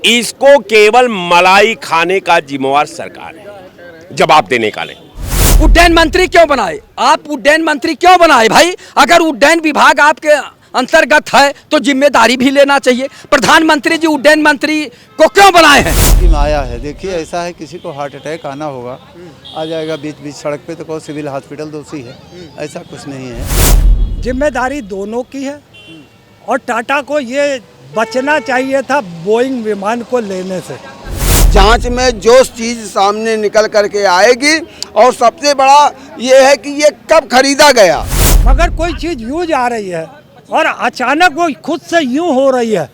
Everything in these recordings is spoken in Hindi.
इसको केवल मलाई खाने का जिम्मेवार सरकार है, जवाब देने का नहीं। उड्डयन मंत्री क्यों बनाए आप? उड्डयन मंत्री क्यों बनाए भाई? अगर उड्डयन विभाग आपके अंतर्गत है तो जिम्मेदारी भी लेना चाहिए। प्रधानमंत्री जी उड्डयन मंत्री को क्यों बनाए हैं? की माया है। देखिए ऐसा है, किसी को हार्ट अटैक आना होगा, आ जाएगा बीच बीच सड़क पे, तो कहो सिविल हॉस्पिटल दोषी है, ऐसा कुछ नहीं है। जिम्मेदारी दोनों की है और टाटा को ये बचना चाहिए था बोइंग विमान को लेने से। जांच में जो चीज़ सामने निकल करके आएगी, और सबसे बड़ा ये है कि ये कब खरीदा गया। मगर कोई चीज़ यूँ जा रही है और अचानक वो खुद से यूँ हो रही है,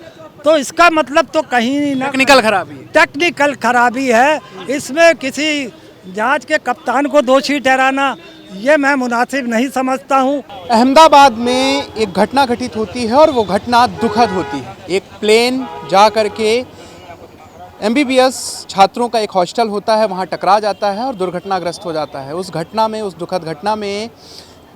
तो इसका मतलब तो कहीं ना टेक्निकल खराबी है। इसमें किसी जांच के कप्तान को दोषी ठहराना ये मैं मुनासिब नहीं समझता हूँ। अहमदाबाद में एक घटना घटित होती है और वो घटना दुखद होती है। एक प्लेन जा करके MBBS छात्रों का एक हॉस्टल होता है, वहाँ टकरा जाता है और दुर्घटनाग्रस्त हो जाता है। उस घटना में, उस दुखद घटना में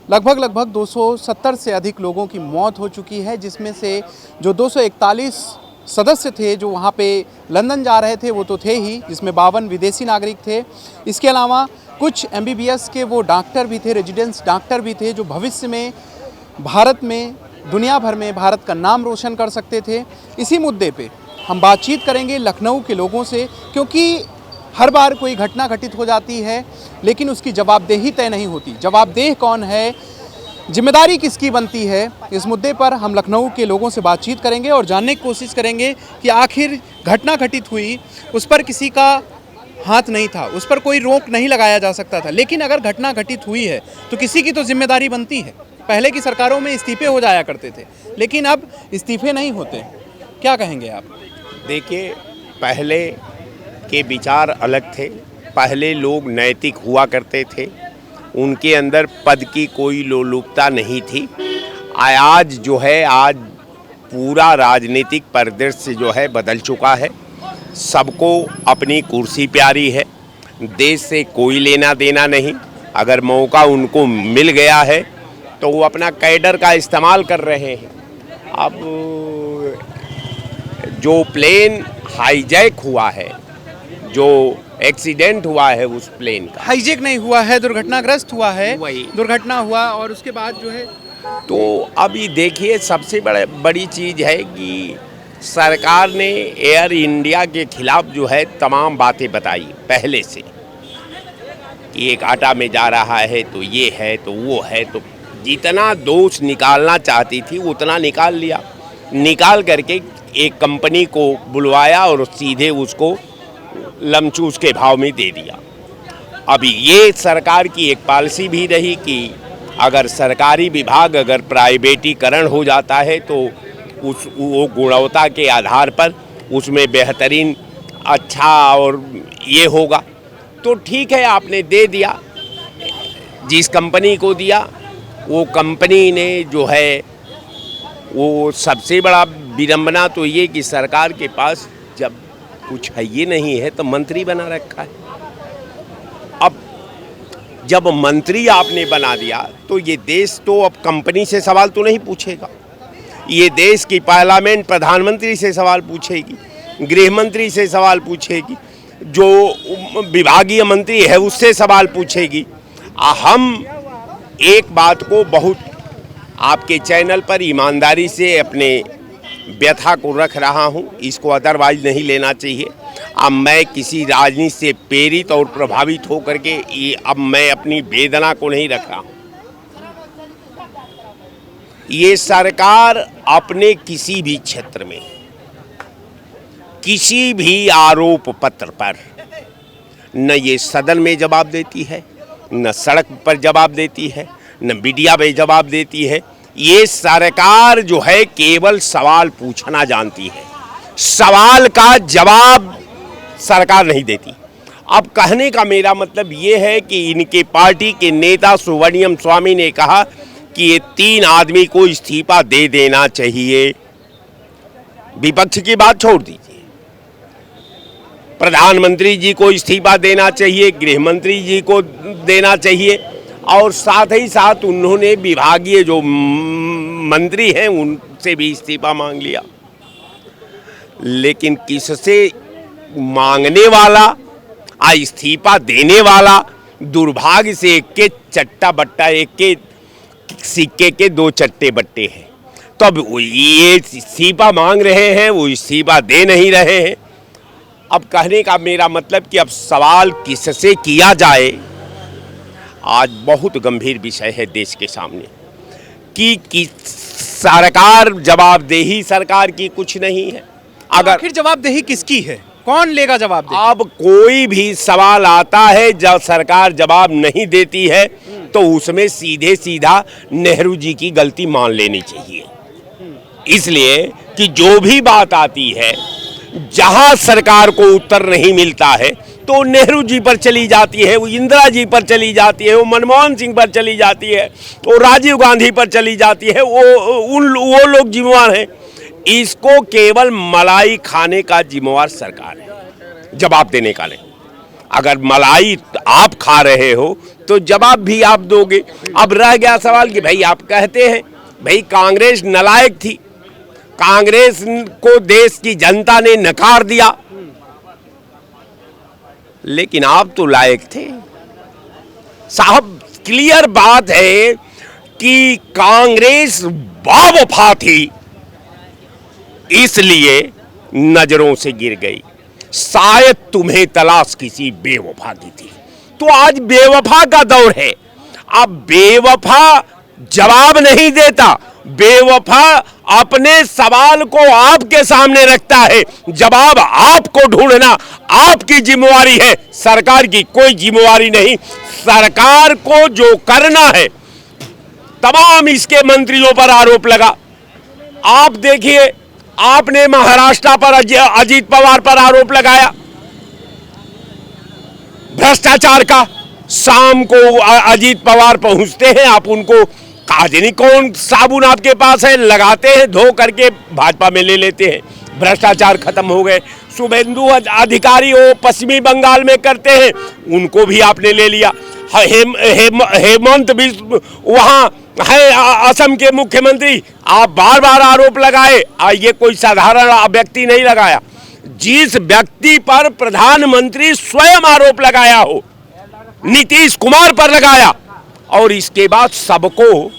लगभग 270 से अधिक लोगों की मौत हो चुकी है, जिसमें से जो 241 सदस्य थे जो वहाँ पे लंदन जा रहे थे वो तो थे ही, जिसमें 52 विदेशी नागरिक थे। इसके अलावा कुछ MBBS के वो डॉक्टर भी थे, रेजिडेंस डॉक्टर भी थे, जो भविष्य में भारत में, दुनिया भर में भारत का नाम रोशन कर सकते थे। इसी मुद्दे पे हम बातचीत करेंगे लखनऊ के लोगों से, क्योंकि हर बार कोई घटना घटित हो जाती है लेकिन उसकी जवाबदेही तय नहीं होती। जवाबदेह कौन है, जिम्मेदारी किसकी बनती है, इस मुद्दे पर हम लखनऊ के लोगों से बातचीत करेंगे और जानने की कोशिश करेंगे कि आखिर घटना घटित हुई, उस पर किसी का हाथ नहीं था, उस पर कोई रोक नहीं लगाया जा सकता था। लेकिन अगर घटना घटित हुई है तो किसी की तो जिम्मेदारी बनती है। पहले की सरकारों में इस्तीफे हो जाया करते थे, लेकिन अब इस्तीफे नहीं होते। क्या कहेंगे आप? देखिए, पहले के विचार अलग थे। पहले लोग नैतिक हुआ करते थे, उनके अंदर पद की कोई लोलुपता नहीं थी। आज जो है, आज पूरा राजनीतिक परिदृश्य जो है बदल चुका है। सबको अपनी कुर्सी प्यारी है, देश से कोई लेना देना नहीं। अगर मौका उनको मिल गया है तो वो अपना कैडर का इस्तेमाल कर रहे हैं। अब जो प्लेन हाईजैक हुआ है, जो एक्सीडेंट हुआ है उस प्लेन का, हाईजैक नहीं हुआ है, दुर्घटनाग्रस्त हुआ है, दुर्घटना हुआ और उसके बाद जो है, तो अभी देखिए सबसे बड़ी चीज़ है कि सरकार ने एयर इंडिया के खिलाफ जो है तमाम बातें बताई पहले से, कि एक आटा में जा रहा है तो ये है तो वो है, तो जितना दोष निकालना चाहती थी उतना निकाल लिया। निकाल करके एक कंपनी को बुलवाया और सीधे उसको लमचूस के भाव में दे दिया। अभी ये सरकार की एक पॉलिसी भी रही कि अगर सरकारी विभाग अगर प्राइवेटीकरण हो जाता है तो वो गुणवत्ता के आधार पर उसमें बेहतरीन अच्छा और ये होगा। तो ठीक है, आपने दे दिया, जिस कंपनी को दिया वो कंपनी ने जो है, वो सबसे बड़ा विडंबना तो ये कि सरकार के पास जब कुछ है ये नहीं है तो मंत्री बना रखा है। अब जब मंत्री आपने बना दिया तो ये देश तो अब कंपनी से सवाल तो नहीं पूछेगा, ये देश की पार्लियामेंट प्रधानमंत्री से सवाल पूछेगी, गृह मंत्री से सवाल पूछेगी, जो विभागीय मंत्री है उससे सवाल पूछेगी। हम एक बात को बहुत आपके चैनल पर ईमानदारी से अपने व्यथा को रख रहा हूं, इसको अदरवाइज नहीं लेना चाहिए। अब मैं किसी राजनीति से प्रेरित और प्रभावित होकर के अब मैं अपनी वेदना को नहीं रख रहा हूं। ये सरकार अपने किसी भी क्षेत्र में किसी भी आरोप पत्र पर न ये सदन में जवाब देती है, न सड़क पर जवाब देती है, न मीडिया में जवाब देती है। ये सरकार जो है केवल सवाल पूछना जानती है, सवाल का जवाब सरकार नहीं देती। अब कहने का मेरा मतलब ये है कि इनके पार्टी के नेता सुब्रमण्यम स्वामी ने कहा कि ये 3 आदमी को इस्तीफा दे देना चाहिए। विपक्ष की बात छोड़ दीजिए, प्रधानमंत्री जी को इस्तीफा देना चाहिए, गृह मंत्री जी को देना चाहिए, और साथ ही साथ उन्होंने विभागीय जो मंत्री हैं उनसे भी इस्तीफा मांग लिया। लेकिन किससे मांगने वाला इस्तीफा देने वाला दुर्भाग्य से एक के चट्टा बट्टा, एक के सिक्के के दो चट्टे बट्टे हैं। तो अब ये इस्तीफा मांग रहे हैं, वो इस्तीफा दे नहीं रहे हैं। अब कहने का मेरा मतलब कि अब सवाल किससे किया जाए, आज बहुत गंभीर विषय है देश के सामने कि सरकार, जवाबदेही सरकार की कुछ नहीं है। अगर आखिर जवाबदेही किसकी है, कौन लेगा जवाब? अब कोई भी सवाल आता है जब सरकार जवाब नहीं देती है तो उसमें सीधे सीधा नेहरू जी की गलती मान लेनी चाहिए। इसलिए कि जो भी बात आती है, जहां सरकार को उत्तर नहीं मिलता है तो नेहरू जी पर चली जाती है, वो इंदिरा जी पर चली जाती है, वो मनमोहन सिंह पर चली जाती है, वो राजीव गांधी पर चली जाती है, वो लोग जिम्मेवार हैं। इसको केवल मलाई खाने का जिम्मेवार सरकार है, जवाब देने का नहीं। अगर मलाई आप खा रहे हो तो जवाब भी आप दोगे। अब रह गया सवाल कि भाई आप कहते हैं भाई कांग्रेस नालायक थी, कांग्रेस को देश की जनता ने नकार दिया, लेकिन आप तो लायक थे साहब। क्लियर बात है कि कांग्रेस बावफा थी, इसलिए नजरों से गिर गई। शायद तुम्हें तलाश किसी बेवफा की थी, तो आज बेवफा का दौर है। अब बेवफा जवाब नहीं देता, बेवफा अपने सवाल को आपके सामने रखता है, जवाब आपको ढूंढना आपकी जिम्मेवारी है, सरकार की कोई जिम्मेवारी नहीं। सरकार को जो करना है, तमाम इसके मंत्रियों पर आरोप लगा। आप देखिए, आपने महाराष्ट्र पर अजीत पवार पर आरोप लगाया भ्रष्टाचार का। शाम को अजीत पवार पहुंचते हैं, आप उनको काजनी कौन साबुन आपके पास है, लगाते हैं, धो करके भाजपा में ले लेते हैं, भ्रष्टाचार खत्म हो गए। शुभेंदु अधिकारी वो पश्चिमी बंगाल में करते हैं, उनको भी आपने ले लिया। हेमंत भी वहाँ है, असम के मुख्यमंत्री, आप बार बार आरोप लगाए। ये कोई साधारण व्यक्ति नहीं लगाया, जिस व्यक्ति पर प्रधानमंत्री स्वयं आरोप लगाया हो, नीतीश कुमार पर लगाया, और इसके बाद सबको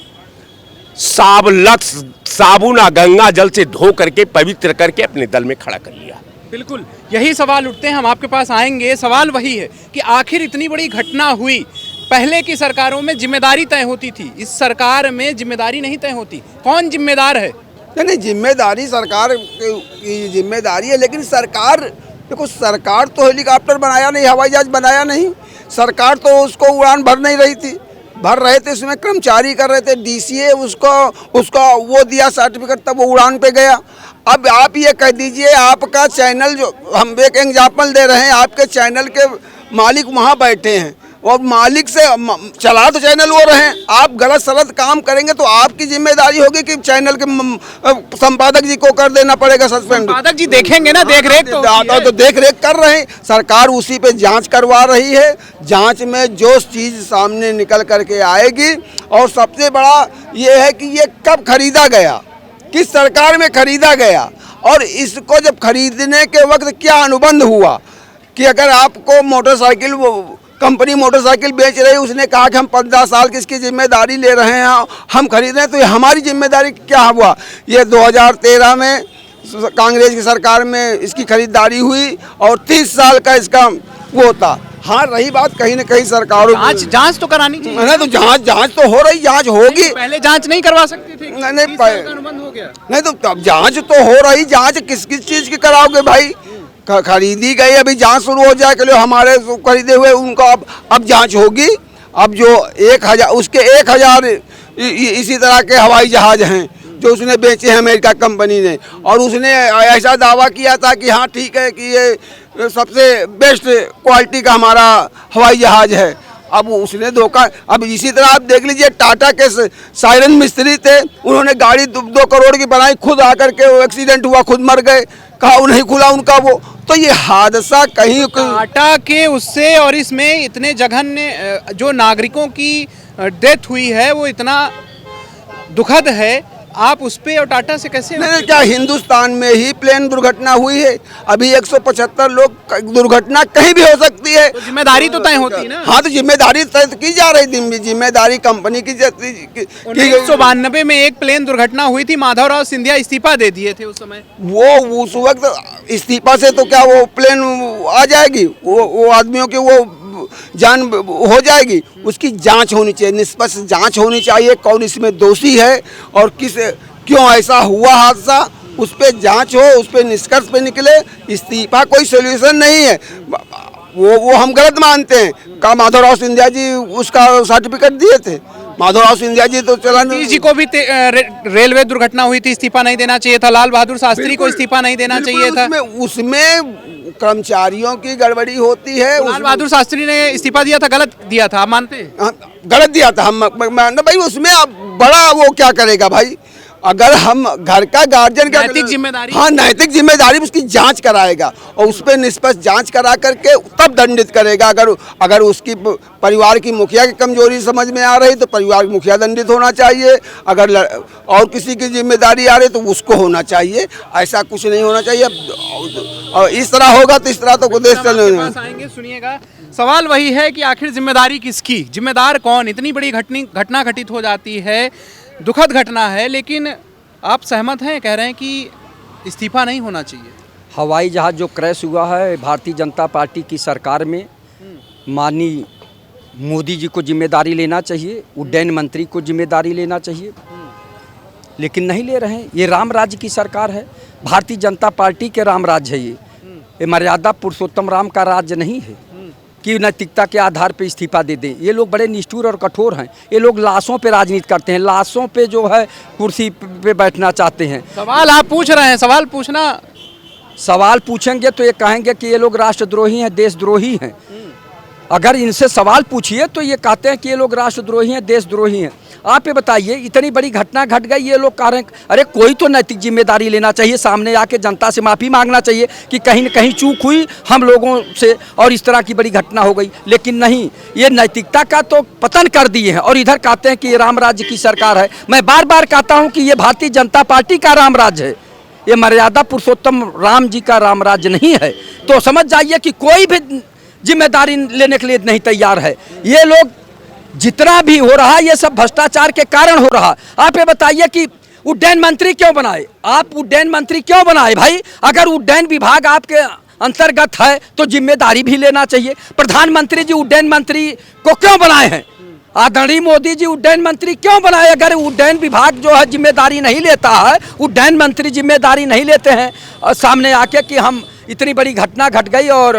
साबुना गंगा जल से धो करके पवित्र करके अपने दल में खड़ा कर लिया। बिल्कुल यही सवाल उठते हैं, हम आपके पास आएंगे। सवाल वही है कि आखिर इतनी बड़ी घटना हुई, पहले की सरकारों में जिम्मेदारी तय होती थी, इस सरकार में जिम्मेदारी नहीं तय होती। कौन जिम्मेदार है? नहीं, जिम्मेदारी सरकार की जिम्मेदारी है, लेकिन सरकार, देखो सरकार तो हेलीकॉप्टर बनाया नहीं, हवाई जहाज बनाया नहीं, सरकार तो उसको उड़ान भर नहीं रही थी, भर रहे थे, उसमें कर्मचारी कर रहे थे, डीसीए उसको वो दिया सर्टिफिकेट, तब वो उड़ान पे गया। अब आप ये कह दीजिए, आपका चैनल, जो हम एक एग्जाम्पल दे रहे हैं, आपके चैनल के मालिक वहाँ बैठे हैं और मालिक से चला तो चैनल वो रहे, आप गलत सलत काम करेंगे तो आपकी जिम्मेदारी होगी कि चैनल के संपादक जी को कर देना पड़ेगा सस्पेंड। संपादक जी देखेंगे ना, देख रेख तो देख रेख कर रहे हैं, सरकार उसी पे जांच करवा रही है। जांच में जो चीज़ सामने निकल करके आएगी, और सबसे बड़ा ये है कि ये कब खरीदा गया, किस सरकार में खरीदा गया, और इसको जब खरीदने के वक्त क्या अनुबंध हुआ कि अगर आपको मोटरसाइकिल, कंपनी मोटरसाइकिल बेच रही, उसने कहा कि हम 15 साल की इसकी जिम्मेदारी ले रहे हैं, हम खरीद रहे हैं, तो ये हमारी जिम्मेदारी क्या हुआ? ये 2013 में कांग्रेस की सरकार में इसकी खरीदारी हुई और 30 साल का इसका वो था। हाँ, रही बात कहीं ना कहीं सरकारों जांच तो करानी चाहिए ना, तो जांच तो हो रही, जांच होगी। पहले जांच नहीं करवा सकती थी? नहीं, हो गया नहीं, तो अब जांच तो हो रही, जांच किस किस चीज़ की कराओगे भाई? खरीदी गई, अभी जांच शुरू हो जाए, कि हमारे खरीदे हुए उनको अब जांच होगी। अब जो 1000, उसके 1000 इसी तरह के हवाई जहाज हैं जो उसने बेचे हैं अमेरिका कंपनी ने, और उसने ऐसा दावा किया था कि हाँ ठीक है कि ये सबसे बेस्ट क्वालिटी का हमारा हवाई जहाज है। अब उसने धोखा। अब इसी तरह आप देख लीजिए, टाटा के सायरन मिस्त्री थे, उन्होंने गाड़ी 2 करोड़ की बनाई, खुद आकर के वो एक्सीडेंट हुआ, खुद मर गए, कहा नहीं खुला उनका वो। तो ये हादसा कहीं टाटा के उससे और इसमें इतने जघन्य जो नागरिकों की डेथ हुई है वो इतना दुखद है। आप उस पे और टाटा से कैसे नहीं, क्या हिंदुस्तान में ही प्लेन दुर्घटना हुई है? अभी 175 लोग, दुर्घटना कहीं भी हो सकती है। तो जिम्मेदारी तो तय होती है ना। हाँ, तो जिम्मेदारी तय की जा रही थी, जिम्मेदारी कंपनी की 1992 में एक प्लेन दुर्घटना हुई थी, माधवराव सिंधिया इस्तीफा दे दिए थे उस समय। वो उस वक्त इस्तीफा से तो क्या वो प्लेन आ जाएगी, वो आदमियों के वो जान हो जाएगी। उसकी जांच होनी चाहिए, निष्पक्ष जांच होनी चाहिए, कौन इसमें दोषी है और क्यों ऐसा हुआ हादसा, उस पर जांच हो, उस पर निष्कर्ष पे निकले। इस्तीफा कोई सोल्यूशन नहीं है, वो हम गलत मानते हैं। का माधवराव सिंधिया जी उसका सर्टिफिकेट दिए थे, माधवराव सिंधिया जी तो चला जी को भी रेलवे दुर्घटना हुई थी, इस्तीफा नहीं देना चाहिए था। लाल बहादुर शास्त्री को इस्तीफा नहीं देना चाहिए था। उसमें कर्मचारियों की गड़बड़ी होती है। लाल बहादुर शास्त्री ने इस्तीफा दिया था, गलत दिया था, आप मानते हैं? गलत दिया था, हम मानते भाई। उसमें अब बड़ा वो क्या करेगा भाई, अगर हम घर का गार्जियन का नैतिक जिम्मेदारी, हाँ नैतिक जिम्मेदारी, उसकी जांच कराएगा और उस पर निष्पक्ष जांच करा करके तब दंडित करेगा। अगर उसकी परिवार की मुखिया की कमजोरी समझ में आ रही तो परिवार की मुखिया दंडित होना चाहिए। अगर और किसी की जिम्मेदारी आ रही तो उसको होना चाहिए। ऐसा कुछ नहीं होना चाहिए। और इस तरह होगा तो इस तरह तो देश आएंगे। सुनिएगा, सवाल वही है कि आखिर जिम्मेदारी किसकी, जिम्मेदार कौन? इतनी बड़ी घटना घटित हो जाती है, दुखद घटना है, लेकिन आप सहमत हैं, कह रहे हैं कि इस्तीफा नहीं होना चाहिए। हवाई जहाज़ जो क्रैश हुआ है, भारतीय जनता पार्टी की सरकार में माननीय मोदी जी को जिम्मेदारी लेना चाहिए, उड्डयन मंत्री को जिम्मेदारी लेना चाहिए, लेकिन नहीं ले रहे हैं। ये राम राज्य की सरकार है, भारतीय जनता पार्टी के राम राज्य है। ये मर्यादा पुरुषोत्तम राम का राज्य नहीं है कि नैतिकता के आधार पर इस्तीफा दे दें। ये लोग बड़े निष्ठुर और कठोर हैं। ये लोग लाशों पे राजनीति करते हैं, लाशों पे जो है कुर्सी पे बैठना चाहते हैं। सवाल आप पूछ रहे हैं, सवाल पूछना। सवाल पूछेंगे तो ये कहेंगे कि ये लोग राष्ट्रद्रोही हैं, देशद्रोही हैं। अगर इनसे सवाल पूछिए तो ये कहते हैं कि ये लोग राष्ट्रद्रोही हैं, देशद्रोही हैं। आप ये बताइए, इतनी बड़ी घटना घट गई, ये लोग कह रहे हैं अरे कोई तो नैतिक जिम्मेदारी लेना चाहिए, सामने आके जनता से माफ़ी मांगना चाहिए कि कहीं न कहीं चूक हुई हम लोगों से और इस तरह की बड़ी घटना हो गई। लेकिन नहीं, ये नैतिकता का तो पतन कर दिए हैं और इधर कहते हैं कि ये राम राज्य की सरकार है। मैं बार बार कहता हूँ कि ये भारतीय जनता पार्टी का राम राज्य है, ये मर्यादा पुरुषोत्तम राम जी का राम राज्य नहीं है। तो समझ जाइए कि कोई भी जिम्मेदारी लेने के लिए नहीं तैयार है। ये लोग जितना भी हो रहा ये सब भ्रष्टाचार के कारण हो रहा। आप ये बताइए कि उड्डयन मंत्री क्यों बनाए? आप उड्डयन मंत्री क्यों बनाए भाई? अगर उड्डयन विभाग आपके अंतर्गत है तो जिम्मेदारी भी लेना चाहिए। प्रधानमंत्री जी उड्डयन मंत्री को क्यों बनाए हैं? आदरणीय मोदी जी उड्डयन मंत्री क्यों बनाए? अगर उड्डयन विभाग जो है जिम्मेदारी नहीं लेता है, उड्डयन मंत्री जिम्मेदारी नहीं लेते हैं और सामने आके कि हम इतनी बड़ी घटना घट गई और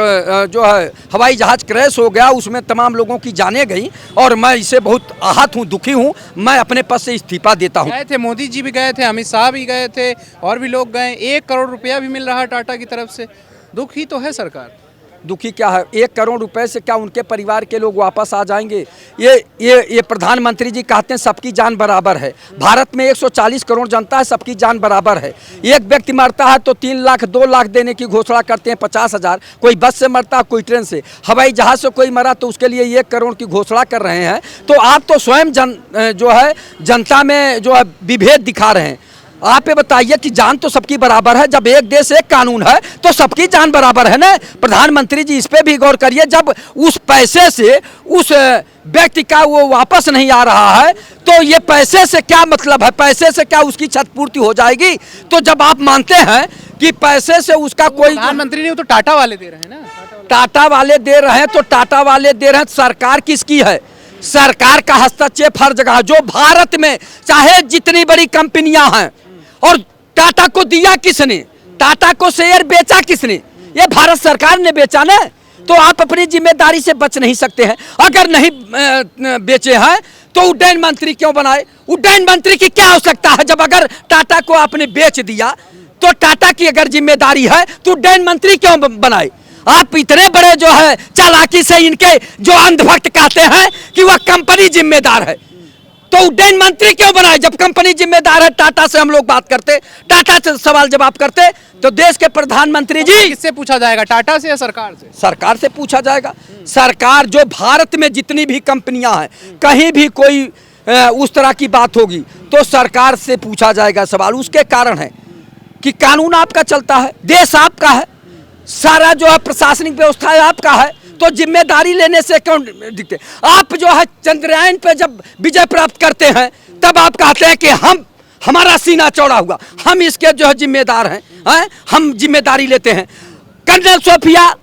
जो है हवाई जहाज़ क्रैश हो गया, उसमें तमाम लोगों की जानें गई और मैं इससे बहुत आहत हूँ, दुखी हूँ, मैं अपने पद से इस्तीफा देता हूँ। गए थे, मोदी जी भी गए थे, अमित शाह भी गए थे और भी लोग गए। 1 करोड़ रुपया भी मिल रहा है टाटा की तरफ से। दुखी तो है सरकार। दुखी क्या है? 1 करोड़ रुपए से क्या उनके परिवार के लोग वापस आ जाएंगे? ये प्रधानमंत्री जी कहते हैं सबकी जान बराबर है। भारत में 140 करोड़ जनता है, सबकी जान बराबर है। एक व्यक्ति मरता है तो 3 लाख 2 लाख देने की घोषणा करते हैं, 50,000। कोई बस से मरता है, कोई ट्रेन से, हवाई जहाज से कोई मरा तो उसके लिए 1 करोड़ की घोषणा कर रहे हैं। तो आप तो स्वयं जो है जनता में जो है विभेद दिखा रहे हैं। आप ये बताइए कि जान तो सबकी बराबर है। जब एक देश एक कानून है तो सबकी जान बराबर है ना। प्रधानमंत्री जी इस पे भी गौर करिए, जब उस पैसे से उस व्यक्ति का वो वापस नहीं आ रहा है तो ये पैसे से क्या मतलब है? पैसे से क्या उसकी क्षतिपूर्ति हो जाएगी? तो जब आप मानते हैं कि पैसे से उसका कोई, प्रधानमंत्री नहीं, वो तो टाटा वाले दे रहे हैं ना। टाटा वाले दे रहे हैं तो टाटा वाले दे रहे हैं, सरकार किसकी है? सरकार का हस्तक्षेप हर जगह। जो भारत में चाहे जितनी बड़ी कंपनियां हैं, और टाटा को दिया किसने? टाटा को शेयर बेचा किसने? ये भारत सरकार ने बेचा ना। तो आप अपनी जिम्मेदारी से बच नहीं सकते हैं। अगर नहीं बेचे हैं तो उड्डयन मंत्री क्यों बनाए? उड्डयन मंत्री की क्या आवश्यकता है? जब अगर टाटा को आपने बेच दिया तो टाटा की अगर जिम्मेदारी है तो उड्डयन मंत्री क्यों बनाए? आप इतने बड़े जो है चालाकी से इनके जो अंधभक्त कहते हैं कि वह कंपनी जिम्मेदार है, तो उड्डयन मंत्री क्यों बनाए? जब कंपनी जिम्मेदार है। टाटा से हम लोग बात करते, टाटा से सवाल जवाब करते तो देश के प्रधानमंत्री जी, किससे पूछा जाएगा, टाटा से या सरकार से? सरकार से पूछा जाएगा। सरकार जो भारत में जितनी भी कंपनियां हैं, कहीं भी कोई उस तरह की बात होगी तो सरकार से पूछा जाएगा सवाल। उसके कारण है कि कानून आपका चलता है, देश आपका है, सारा जो है प्रशासनिक व्यवस्था है आपका है, तो जिम्मेदारी लेने से क्यों दिखते? आप जो है चंद्रयान पे जब विजय प्राप्त करते हैं तब आप कहते हैं कि हमारा सीना चौड़ा हुआ, हम इसके जो है जिम्मेदार हैं, हम जिम्मेदारी लेते हैं। कर्नल सोफिया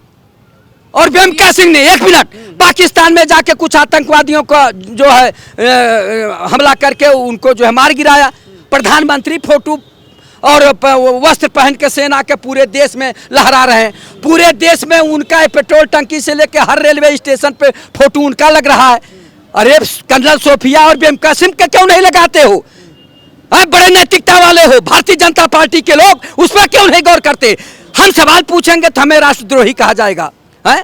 और वेमका सिंह ने 1 मिनट पाकिस्तान में जाके कुछ आतंकवादियों का जो है हमला करके उनको जो है मार गिराया। प्रधानमंत्री फोटो और वस्त्र पहन के सेना के पूरे देश में लहरा रहे हैं, पूरे देश में उनका पेट्रोल टंकी से लेके हर रेलवे स्टेशन पे फोटो उनका लग रहा है। अरे कर्नल सोफिया और वेमका सिंह के क्यों नहीं लगाते हो? बड़े नैतिकता वाले हो, भारतीय जनता पार्टी के लोग उस पर क्यों नहीं गौर करते? हम सवाल पूछेंगे तो हमें राष्ट्रद्रोही कहा जाएगा, है?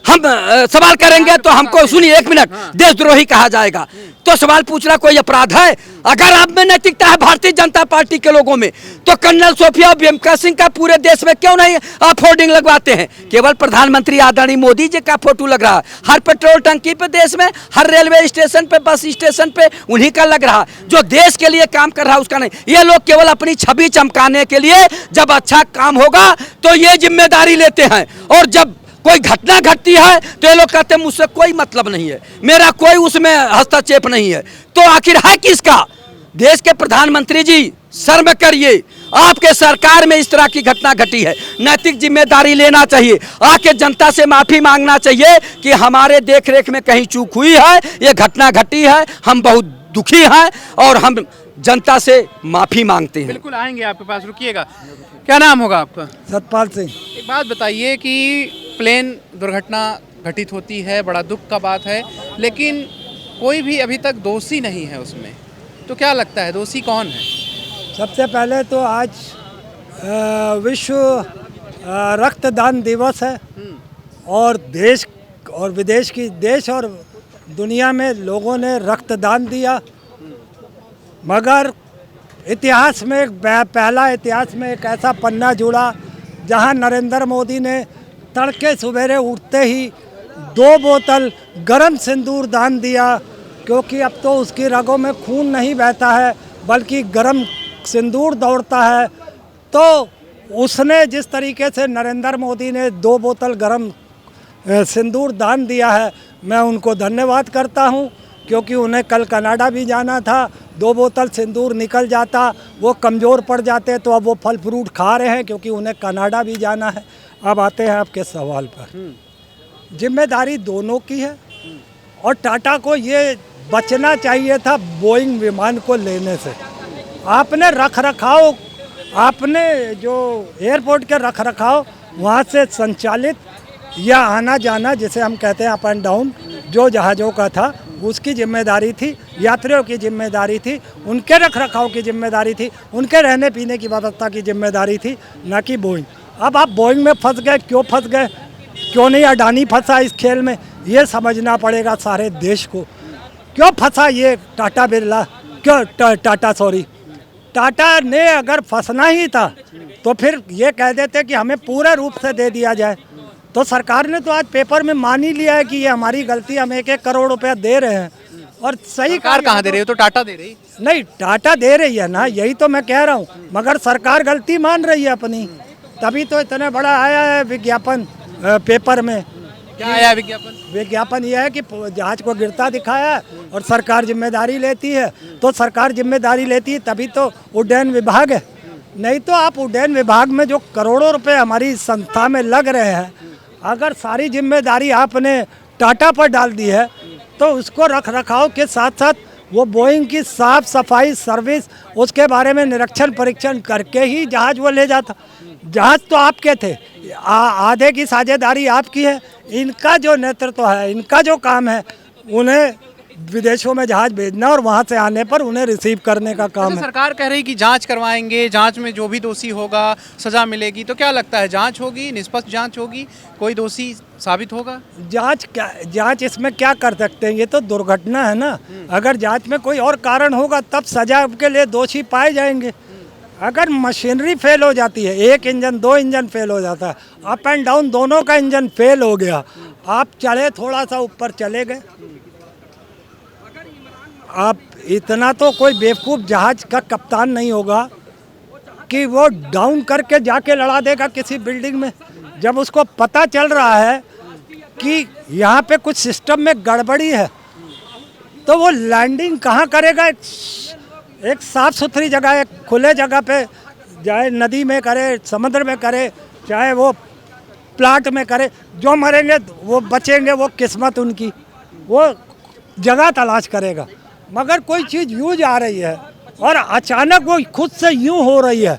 हम सवाल करेंगे तो हमको सुनिए 1 मिनट देशद्रोही कहा जाएगा। तो सवाल पूछना कोई अपराध है? अगर आप में नैतिकता है भारतीय जनता पार्टी के लोगों में, तो कर्नल सोफिया और वेमका सिंह का पूरे देश में क्यों नहीं आप होर्डिंग लगवाते हैं? केवल प्रधानमंत्री आदरणीय मोदी जी का फोटो लग रहा है, हर पेट्रोल टंकी पे देश में, हर रेलवे स्टेशन पे, बस स्टेशन पे उन्हीं का लग रहा है। जो देश के लिए काम कर रहा है उसका नहीं। ये लोग केवल अपनी छवि चमकाने के लिए जब अच्छा काम होगा तो ये जिम्मेदारी लेते हैं, और जब कोई घटना घटती है तो ये लोग कहते हैं मुझसे कोई मतलब नहीं है, मेरा कोई उसमें हस्तक्षेप नहीं है। तो आखिर है किसका? देश के प्रधानमंत्री जी शर्म करिए, आपके सरकार में इस तरह की घटना घटी है, नैतिक जिम्मेदारी लेना चाहिए, आके जनता से माफी मांगना चाहिए कि हमारे देखरेख में कहीं चूक हुई है, ये घटना घटी है, हम बहुत दुखी हैं और हम जनता से माफी मांगते हैं। बिल्कुल आएंगे आपके पास, रुकिएगा। क्या नाम होगा आपका? सतपाल सिंह। एक बात बताइए कि प्लेन दुर्घटना घटित होती है, बड़ा दुख का बात है, लेकिन कोई भी अभी तक दोषी नहीं है उसमें, तो क्या लगता है दोषी कौन है? सबसे पहले तो आज विश्व रक्तदान दिवस है, और देश और विदेश की, देश और दुनिया में लोगों ने रक्तदान दिया, मगर इतिहास में पहला इतिहास में एक ऐसा पन्ना जुड़ा जहां नरेंद्र मोदी ने तड़के सवेरे उठते ही 2 बोतल गरम सिंदूर दान दिया, क्योंकि अब तो उसकी रगों में खून नहीं बहता है बल्कि गरम सिंदूर दौड़ता है। तो उसने जिस तरीके से नरेंद्र मोदी ने 2 बोतल गरम सिंदूर दान दिया है, मैं उनको धन्यवाद करता हूं, क्योंकि उन्हें कल कनाडा भी जाना था, 2 बोतल सिंदूर निकल जाता, वो कमज़ोर पड़ जाते, तो अब वो फल फ्रूट खा रहे हैं क्योंकि उन्हें कनाडा भी जाना है। अब आते हैं आपके सवाल पर। जिम्मेदारी दोनों की है, और टाटा को ये बचना चाहिए था बोइंग विमान को लेने से। आपने रख रखाव, आपने जो एयरपोर्ट के रख रखाव वहाँ से संचालित या आना जाना जिसे हम कहते हैं अप एंड डाउन, जो जहाज़ों का था उसकी जिम्मेदारी थी, यात्रियों की जिम्मेदारी थी, उनके रख रखाव की जिम्मेदारी थी, उनके रहने पीने की व्यवस्था की जिम्मेदारी थी, ना कि बोइंग। अब आप बोइंग में फंस गए, क्यों फंस गए, क्यों नहीं अडानी फंसा इस खेल में, ये समझना पड़ेगा सारे देश को। क्यों फंसा ये टाटा बिरला, क्यों टाटा ने अगर फंसना ही था तो फिर ये कह देते कि हमें पूरे रूप से दे दिया जाए। तो सरकार ने तो आज पेपर में मान ही लिया है कि ये हमारी गलती, हम 1-1 करोड़ रुपया दे रहे हैं। और सही सरकार कहाँ दे रही है? तो टाटा दे रही नहीं, टाटा दे रही है ना, यही तो मैं कह रहा हूँ, मगर सरकार गलती मान रही है अपनी, तभी तो इतना बड़ा आया है विज्ञापन पेपर में। क्या आया विज्ञापन? विज्ञापन यह है कि जहाज को गिरता दिखाया है और सरकार जिम्मेदारी लेती है। तो सरकार जिम्मेदारी लेती है तभी तो उड्डयन विभाग है, नहीं तो आप उड्डयन विभाग में जो करोड़ों रुपए हमारी संस्था में लग रहे हैं, अगर सारी जिम्मेदारी आपने टाटा पर डाल दी है तो उसको रख रखाव के साथ साथ वो बोइंग की साफ सफाई सर्विस, उसके बारे में निरीक्षण परीक्षण करके ही जहाज वो ले जाता। जहाज तो आपके थे, आधे की साझेदारी आपकी है, इनका जो नेतृत्व है, इनका जो काम है, उन्हें विदेशों में जहाज भेजना और वहां से आने पर उन्हें रिसीव करने का काम है। सरकार कह रही कि जांच करवाएंगे, जांच में जो भी दोषी होगा सजा मिलेगी, तो क्या लगता है जांच होगी, निष्पक्ष जांच होगी, कोई दोषी साबित होगा? जांच इसमें क्या कर सकते हैं, ये तो दुर्घटना है ना। अगर जांच में कोई और कारण होगा तब सजा के लिए दोषी पाए जाएंगे। अगर मशीनरी फेल हो जाती है, 1 इंजन 2 इंजन फेल हो जाता है, अप एंड डाउन दोनों का इंजन फेल हो गया, आप चढ़े थोड़ा सा ऊपर चले गए, अब इतना तो कोई बेवकूफ़ जहाज का कप्तान नहीं होगा कि वो डाउन करके जाके लड़ा देगा किसी बिल्डिंग में, जब उसको पता चल रहा है कि यहाँ पे कुछ सिस्टम में गड़बड़ी है, तो वो लैंडिंग कहाँ करेगा? एक साफ़ सुथरी जगह, एक खुले जगह पे, चाहे नदी में करे, समुद्र में करे, चाहे वो प्लाट में करे, जो मरेंगे वो बचेंगे, वो किस्मत उनकी, वो जगह तलाश करेगा। मगर कोई चीज़ यूँ जा रही है और अचानक वो खुद से यूँ हो रही है,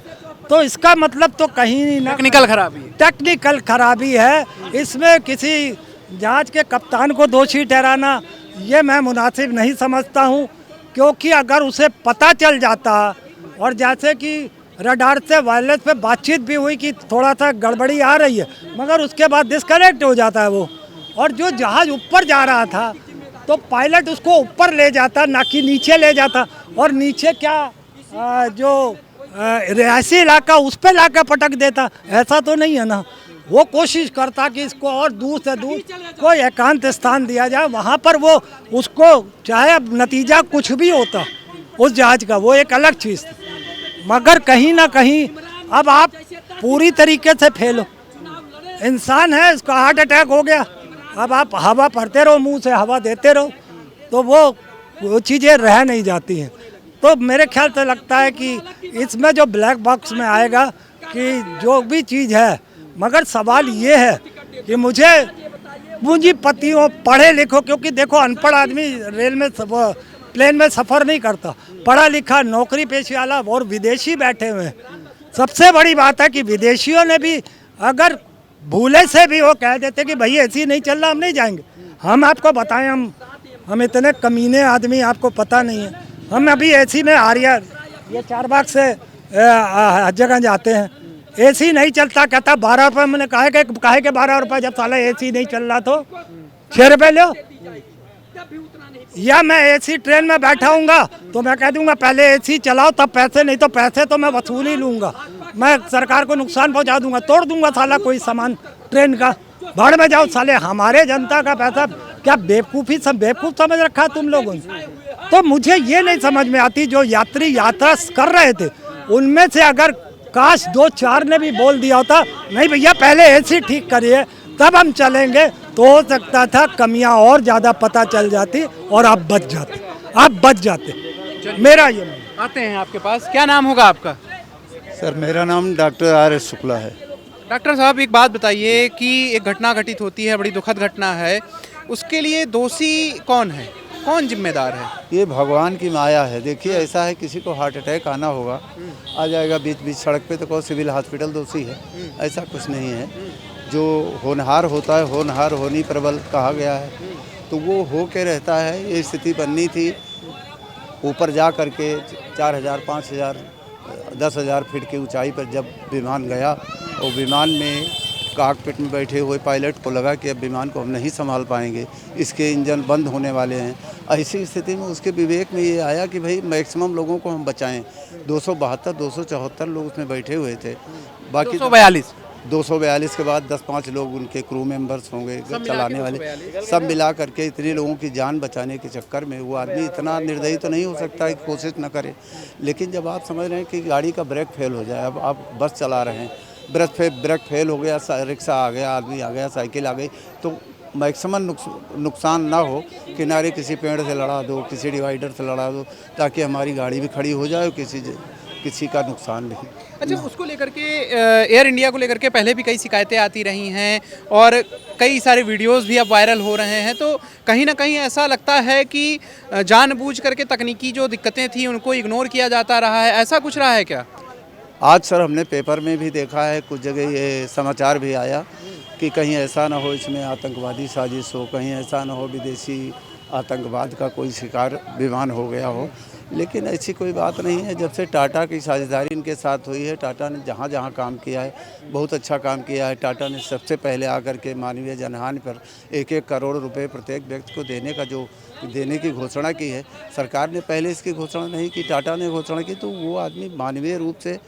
तो इसका मतलब तो कहीं ना टेक्निकल खराबी है। इसमें किसी जहाज के कप्तान को दोषी ठहराना ये मैं मुनासिब नहीं समझता हूँ, क्योंकि अगर उसे पता चल जाता, और जैसे कि रडार से वायरलेस पे बातचीत भी हुई कि थोड़ा सा गड़बड़ी आ रही है, मगर उसके बाद डिस्कनेक्ट हो जाता है वो, और जो जहाज़ ऊपर जा रहा था तो पायलट उसको ऊपर ले जाता, ना कि नीचे ले जाता, और नीचे क्या जो रिहायशी इलाका उस पर ला कर पटक देता। ऐसा तो नहीं है ना। वो कोशिश करता कि इसको और दूर से दूर कोई एकांत स्थान दिया जाए, वहाँ पर वो उसको, चाहे अब नतीजा कुछ भी होता उस जहाज का, वो एक अलग चीज़ थी। मगर कहीं ना कहीं अब आप पूरी तरीके से फेल हो। इंसान है, इसका हार्ट अटैक हो गया, अब आप हवा भरते रहो, मुंह से हवा देते रहो, तो वो चीज़ें रह नहीं जाती हैं। तो मेरे ख्याल से लगता है कि इसमें जो ब्लैक बॉक्स में आएगा कि जो भी चीज़ है, मगर सवाल ये है कि मुझे पूंजीपतियों, पढ़े लिखो, क्योंकि देखो अनपढ़ आदमी रेल में प्लेन में सफ़र नहीं करता, पढ़ा लिखा नौकरी पेशे वाला और विदेशी बैठे हुए हैं। सबसे बड़ी बात है कि विदेशियों ने भी अगर भूले से भी वो कह देते कि भाई ऐसी नहीं चल रहा, हम नहीं जाएंगे। हम आपको बताएं, हम इतने कमीने आदमी, आपको पता नहीं है। हम अभी एसी में आर्या ये चारबाग से हर जगह जाते हैं, एसी नहीं चलता, कहता 12 रुपये। मैंने काहे के 12 रुपये, जब साला एसी नहीं चल रहा तो 6 रुपये लो। या मैं एसी ट्रेन में बैठा हूँगा तो मैं कह दूंगा पहले एसी चलाओ तब पैसे, नहीं तो पैसे तो मैं वसूल ही लूँगा, मैं सरकार को नुकसान पहुँचा दूंगा, तोड़ दूंगा साला कोई सामान ट्रेन का। भाड़ में जाओ साले, हमारे जनता का पैसा। क्या बेवकूफ़ी, सब बेवकूफ़ समझ रखा है तुम लोगों ने। तो मुझे ये नहीं समझ में आती, जो यात्री यात्रा कर रहे थे उनमें से अगर काश 2-4 ने भी बोल दिया होता, नहीं भैया पहले एसी ठीक करिए तब हम चलेंगे, तो हो सकता था कमियां और ज़्यादा पता चल जाती और आप बच जाते। मेरा ये आते हैं आपके पास, क्या नाम होगा आपका? सर मेरा नाम डॉक्टर R.S. शुक्ला है। डॉक्टर साहब एक बात बताइए कि एक घटना घटित होती है, बड़ी दुखद घटना है, उसके लिए दोषी कौन है, कौन जिम्मेदार है? ये भगवान की माया है। देखिए ऐसा है, किसी को हार्ट अटैक आना होगा, आ जाएगा बीच बीच सड़क पे, तो कहो सिविल हॉस्पिटल दोषी है। ऐसा कुछ नहीं है। जो होनहार होता है, होनहार होनी प्रबल कहा गया है, तो वो हो के रहता है। ये स्थिति बननी थी ऊपर जा करके 4000, 5000, 10,000 फीट की ऊंचाई पर जब विमान गया, और विमान में कॉकपिट में बैठे हुए पायलट को लगा कि अब विमान को हम नहीं संभाल पाएंगे, इसके इंजन बंद होने वाले हैं। ऐसी स्थिति में उसके विवेक में ये आया कि भाई मैक्सिमम लोगों को हम बचाएं। 272, 274 लोग उसमें बैठे हुए थे, बाकी 242 के बाद 10-5 लोग उनके क्रू मेंबर्स होंगे, चलाने वाले, सब मिला करके इतने लोगों की जान बचाने के चक्कर में वो आदमी इतना निर्दयी तो नहीं हो सकता है कि कोशिश न करे। लेकिन जब आप समझ रहे हैं कि गाड़ी का ब्रेक फेल हो जाए, अब आप बस चला रहे हैं, ब्रेक फेल हो गया, रिक्शा आ गया, आदमी आ गया, साइकिल आ गई, तो मैक्सिमम नुकसान ना हो, किनारे किसी पेड़ से लड़ा दो, किसी डिवाइडर से लड़ा दो, ताकि हमारी गाड़ी भी खड़ी हो जाए, किसी का नुकसान नहीं। अच्छा, उसको लेकर के एयर इंडिया को लेकर के पहले भी कई शिकायतें आती रही हैं और कई सारे वीडियोस भी अब वायरल हो रहे हैं, तो कहीं ना कहीं ऐसा लगता है कि जानबूझ करके तकनीकी जो दिक्कतें थी उनको इग्नोर किया जाता रहा है, ऐसा कुछ रहा है क्या? आज सर हमने पेपर में भी देखा है, कुछ जगह ये समाचार भी आया कि कहीं ऐसा ना हो इसमें आतंकवादी साजिश हो, कहीं ऐसा ना हो विदेशी आतंकवाद का कोई शिकार विमान हो गया हो। लेकिन ऐसी कोई बात नहीं है। जब से टाटा की साझेदारी इनके साथ हुई है, टाटा ने जहाँ जहाँ काम किया है बहुत अच्छा काम किया है। टाटा ने सबसे पहले आकर के मानवीय जनहानि पर 1-1 करोड़ रुपए प्रत्येक व्यक्ति को देने की घोषणा की है। सरकार ने पहले इसकी घोषणा नहीं की, टाटा ने घोषणा की, तो वो आदमी मानवीय रूप से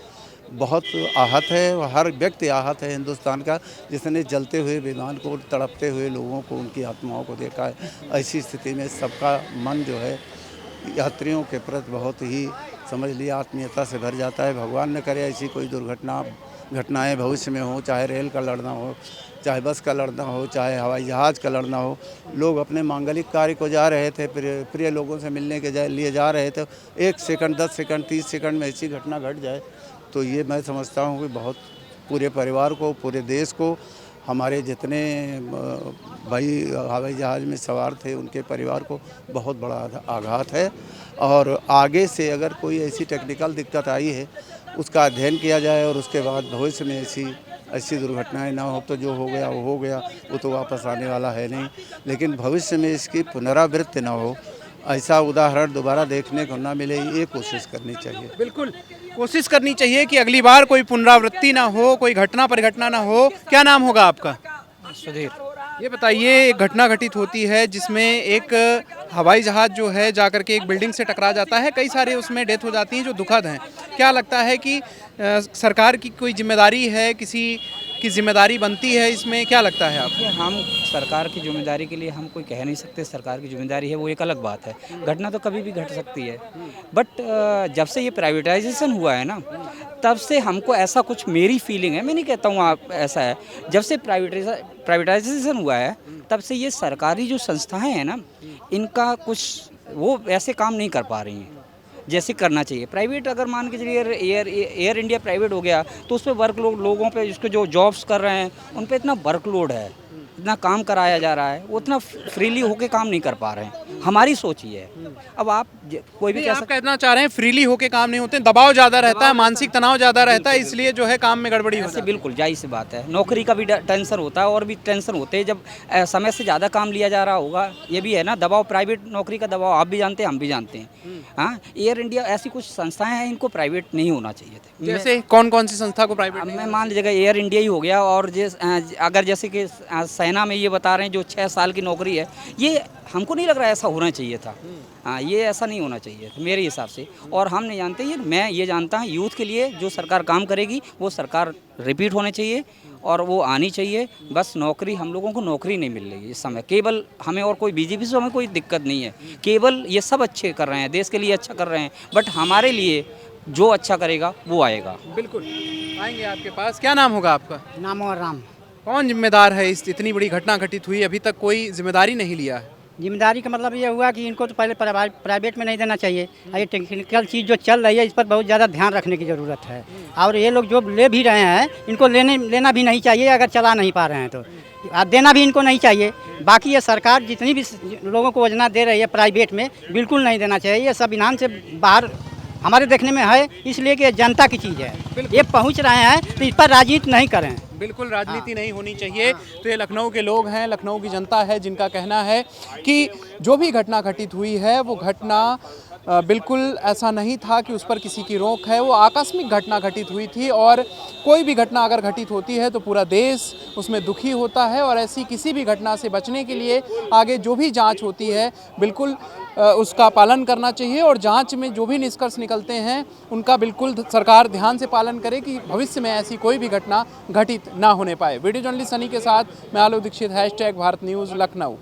बहुत आहत है, हर व्यक्ति आहत है हिंदुस्तान का, जिसने जलते हुए विमान को, तड़पते हुए लोगों को, उनकी आत्माओं को देखा है। ऐसी स्थिति में सबका मन जो है यात्रियों के प्रति बहुत ही समझ लिया आत्मीयता से भर जाता है। भगवान न करे ऐसी कोई घटनाएं भविष्य में हो, चाहे रेल का लड़ना हो, चाहे बस का लड़ना हो, चाहे हवाई जहाज़ का लड़ना हो। लोग अपने मांगलिक कार्य को जा रहे थे, प्रिय लोगों से मिलने के लिए जा रहे थे, 1 सेकंड 10 सेकंड 30 सेकंड में ऐसी घटना घट जाए तो ये मैं समझता हूँ कि बहुत पूरे परिवार को, पूरे देश को, हमारे जितने भाई हवाई जहाज़ में सवार थे उनके परिवार को बहुत बड़ा आघात है। और आगे से अगर कोई ऐसी टेक्निकल दिक्कत आई है उसका अध्ययन किया जाए और उसके बाद भविष्य में ऐसी दुर्घटनाएं ना हो। तो जो हो गया वो तो वापस आने वाला है नहीं, लेकिन भविष्य में इसकी पुनरावृत्ति ना हो, ऐसा उदाहरण दोबारा देखने को ना मिले, ये कोशिश करनी चाहिए। बिल्कुल कोशिश करनी चाहिए कि अगली बार कोई पुनरावृत्ति ना हो, कोई घटना परिघटना ना हो। क्या नाम होगा आपका? सुधीर। ये बताइए, एक घटना घटित होती है जिसमें एक हवाई जहाज़ जो है जाकर के एक बिल्डिंग से टकरा जाता है, कई सारे उसमें डेथ हो जाती हैं जो दुखद हैं। क्या लगता है कि सरकार की कोई जिम्मेदारी है, किसी की जिम्मेदारी बनती है इसमें, क्या लगता है आपको? हम सरकार की जिम्मेदारी के लिए हम कोई कह नहीं सकते सरकार की जिम्मेदारी है, वो एक अलग बात है। घटना तो कभी भी घट सकती है, बट जब से ये प्राइवेटाइजेशन हुआ है ना, तब से हमको ऐसा कुछ, मेरी फीलिंग है, मैं नहीं कहता हूँ आप ऐसा है, जब से प्राइवेटाइजेशन हुआ है तब से ये सरकारी जो संस्थाएं हैं ना, इनका कुछ वो ऐसे काम नहीं कर पा रही हैं जैसे करना चाहिए। प्राइवेट अगर मान के चलिए एयर इंडिया प्राइवेट हो गया तो उस पर वर्कलोड, लोगों पे जिसको जो जॉब्स कर रहे हैं उन पे इतना वर्कलोड है, इतना काम कराया जा रहा है, वो उतना फ्रीली होके काम नहीं कर पा रहे हैं। हमारी सोच ये है। अब आप कोई भी आप कहना चाह रहे हैं फ्रीली होके काम नहीं होते, दबाव ज़्यादा रहता है, मानसिक तनाव ज़्यादा रहता है, इसलिए जो है काम में गड़बड़ी होती है। बिल्कुल जायज़ सी बात है। नौकरी का भी टेंशन होता है और भी टेंशन होते हैं जब समय से ज़्यादा काम लिया जा रहा होगा। ये भी है ना दबाव, प्राइवेट नौकरी का दबाव आप भी जानते हैं, हम भी जानते हैं। हाँ, एयर इंडिया ऐसी कुछ संस्थाएं हैं, इनको प्राइवेट नहीं होना चाहिए थे। जैसे कौन कौन सी संस्था को प्राइवेट? मैं मान लीजिएगा एयर इंडिया ही हो गया, और अगर जैसे कि सेना में ये बता रहे हैं जो 6 साल की नौकरी है, ये हमको नहीं लग रहा ऐसा होना चाहिए था। हाँ, ये ऐसा नहीं होना चाहिए मेरे हिसाब से। और हम नहीं जानते, मैं ये जानता हूँ यूथ के लिए जो सरकार काम करेगी वो सरकार रिपीट होनी चाहिए और वो आनी चाहिए। बस नौकरी, हम लोगों को नौकरी नहीं मिल रही इस समय। केवल हमें, और कोई बीजेपी से हमें कोई दिक्कत नहीं है, केवल ये सब अच्छे कर रहे हैं, देश के लिए अच्छा कर रहे हैं, बट हमारे लिए जो अच्छा करेगा वो आएगा। बिल्कुल आएंगे आपके पास। क्या नाम होगा आपका? नाम और राम। कौन जिम्मेदार है? इस इतनी बड़ी घटना घटित हुई, अभी तक कोई जिम्मेदारी नहीं लिया है। जिम्मेदारी का मतलब ये हुआ कि इनको तो पहले प्राइवेट में नहीं देना चाहिए। ये टेक्निकल चीज़ जो चल रही है इस पर बहुत ज़्यादा ध्यान रखने की ज़रूरत है। और ये लोग जो ले भी रहे हैं इनको लेना भी नहीं चाहिए, अगर चला नहीं पा रहे हैं तो देना भी इनको नहीं चाहिए। बाकी ये सरकार जितनी भी लोगों को योजना दे रही है प्राइवेट में, बिल्कुल नहीं देना चाहिए। ये संविधान से बाहर हमारे देखने में है, इसलिए कि जनता की चीज़ है, ये पहुंच रहे हैं तो इस पर राजनीति नहीं करें। बिल्कुल राजनीति नहीं होनी चाहिए। तो ये लखनऊ के लोग हैं, लखनऊ की जनता है, जिनका कहना है कि जो भी घटना घटित हुई है वो घटना बिल्कुल ऐसा नहीं था कि उस पर किसी की रोक है। वो आकस्मिक घटना घटित हुई थी और कोई भी घटना अगर घटित होती है तो पूरा देश उसमें दुखी होता है। और ऐसी किसी भी घटना से बचने के लिए आगे जो भी जांच होती है बिल्कुल उसका पालन करना चाहिए। और जांच में जो भी निष्कर्ष निकलते हैं उनका बिल्कुल सरकार ध्यान से पालन करे कि भविष्य में ऐसी कोई भी घटना घटित ना होने पाए। वीडियो जर्नलिस्ट सनी के साथ मैं आलोक दीक्षित, #भारत न्यूज़ लखनऊ।